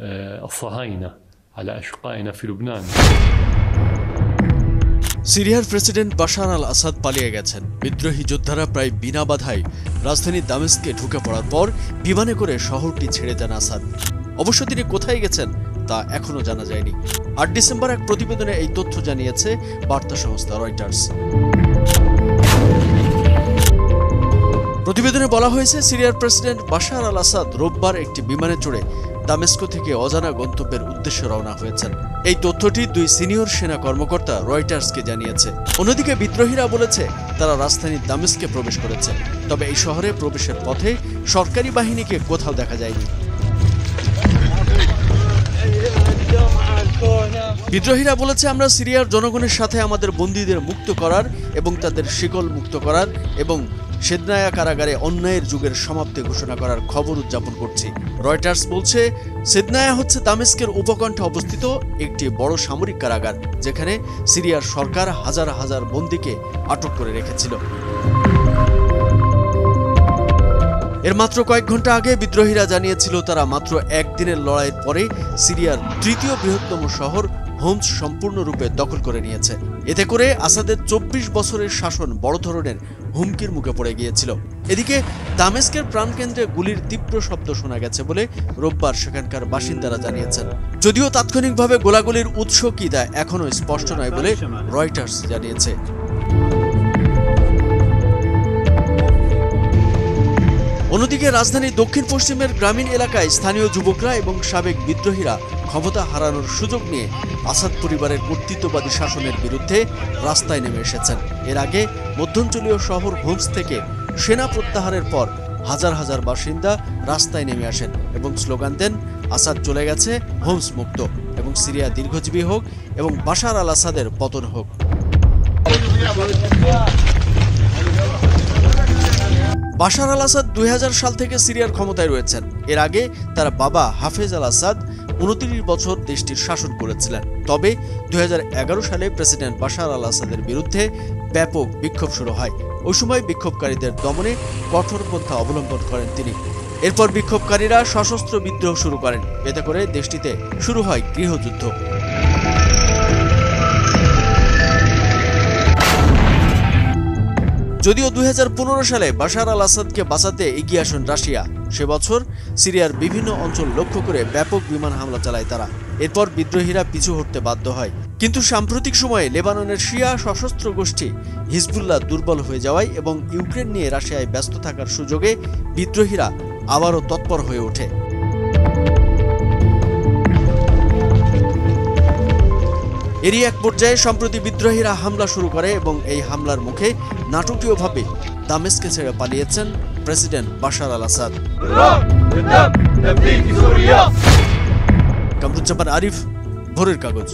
الصهاينة على أشقائنا في لبنان. সিরিয়ার president Bashar আল আসাদ পালিয়ে গেছেন। বিদ্রোহী যোদ্ধারা প্রায় বিনা বাধায় রাজধানী দামেস্কে ঢুকে পড়ার পর বিমানে করে শহরটি ছেড়ে যান আসাদ। অবশ্য তিনি কোথায় গেছেন তা এখনও জানা যায়নি। ৮ ডিসেম্বর এক প্রতিবেদনে এই তথ্য জানিয়েছে বার্তা সংস্থা রয়টার্স। প্রতিবেদনে বলা হয়েছে, সিরিয়ার প্রেসিডেন্ট বাশার আল আসাদ রোববার একটি বিমানে চড়ে দামেস্কো থেকে অজানা গন্তব্যের উদ্দেশ্যে রওনা হয়েছেন। এই তথ্যটি 2 সিনিয়র সেনা কর্মকর্তা রয়টার্সকে জানিয়েছে। অন্যদিকে বিদ্রোহীরা বলেছে তারা রাজধানী দামেস্কে প্রবেশ করেছে, তবে এই শহরে প্রবেশের পথে সরকারি বাহিনীকে কোথাও দেখা যায়নি। বিদ্রোহীরা বলেছে, আমরা সিরিয়ার জনগণের সাথে আমাদের বন্দীদের মুক্ত করার এবং তাদের শিকল মুক্ত করার এবং সেদনায়া কারাগারে অন্যায়ের যুগের সমাপ্তি ঘোষণা করার খবর উদযাপন করছি। রয়টার্স বলছে, সেদনায়া হচ্ছে দামেস্কের উপকণ্ঠে অবস্থিত একটি বড় সামরিক কারাগার, যেখানে সিরিয়ার সরকার হাজার হাজার বন্দীকে আটক করে রেখেছিল। এর মাত্র কয়েক ঘন্টা আগে বিদ্রোহীরা জানিয়েছিল তারা মাত্র একদিনের লড়াইয়ের পরে সিরিয়ার ৩য় বৃহত্তম শহর হোমস সম্পূর্ণরূপে দখল করে নিয়েছে। এতে করে আসাদের ২৪ বছরের শাসন বড় ধরনের হুমকির মুখে পড়ে গিয়েছিল। এদিকে দামেস্কের প্রাণকেন্দ্রে গুলির তীব্র শব্দ শোনা গেছে বলে রোববার সেখানকার বাসিন্দারা জানিয়েছেন। যদিও তাৎক্ষণিকভাবে গোলাগুলির উৎস কি তা এখনও স্পষ্ট নয় বলে রয়টার্স জানিয়েছে। অন্যদিকে রাজধানীর দক্ষিণ পশ্চিমের গ্রামীণ এলাকায় স্থানীয় যুবকরা এবং সাবেক বিদ্রোহীরা ক্ষমতা হারানোর সুযোগ নিয়ে আসাদ পরিবারের কর্তৃত্ববাদী শাসনের বিরুদ্ধে রাস্তায় নেমে এসেছেন। এর আগে মধ্যাঞ্চলীয় শহর হোমস থেকে সেনা প্রত্যাহারের পর হাজার হাজার বাসিন্দা রাস্তায় নেমে আসেন এবং স্লোগান দেন, আসাদ চলে গেছে, হোমস মুক্ত এবং সিরিয়া দীর্ঘজীবী হোক এবং বাশার আল আসাদের পতন হোক। বাশার আল আসাদ ২০০০ সাল থেকে সিরিয়ার ক্ষমতায় রয়েছেন। এর আগে তার বাবা হাফেজ আল আসাদ ২৯ বছর দেশটির শাসন করেছিলেন। তবে ২০১১ সালে প্রেসিডেন্ট বাশার আল আসাদের বিরুদ্ধে ব্যাপক বিক্ষোভ শুরু হয়। ওই সময় বিক্ষোভকারীদের দমনে কঠোর পন্থা অবলম্বন করেন তিনি। এরপর বিক্ষোভকারীরা সশস্ত্র বিদ্রোহ শুরু করেন। এতে করে দেশটিতে শুরু হয় গৃহযুদ্ধ। যদিও ২০১৫ সালে বাশার আল আসাদকে বাঁচাতে এগিয়ে আসেন রাশিয়া। সে বছর সিরিয়ার বিভিন্ন অঞ্চল লক্ষ্য করে ব্যাপক বিমান হামলা চালায় তারা। এরপর বিদ্রোহীরা পিছু হটতে বাধ্য হয়। কিন্তু সাম্প্রতিক সময়ে লেবাননের শিয়া সশস্ত্র গোষ্ঠী হিজবুল্লাহ দুর্বল হয়ে যাওয়ায় এবং ইউক্রেন নিয়ে রাশিয়ায় ব্যস্ত থাকার সুযোগে বিদ্রোহীরা আবারও তৎপর হয়ে ওঠে। এরই এক পর্যায়ে সম্প্রতি বিদ্রোহীরা হামলা শুরু করে এবং এই হামলার মুখে নাটকীয়ভাবে দামেস্কে ছেড়ে পালিয়েছেন প্রেসিডেন্ট বাশার আল আসাদ। কামরুজ্জামান আরিফ, ভোরের কাগজ।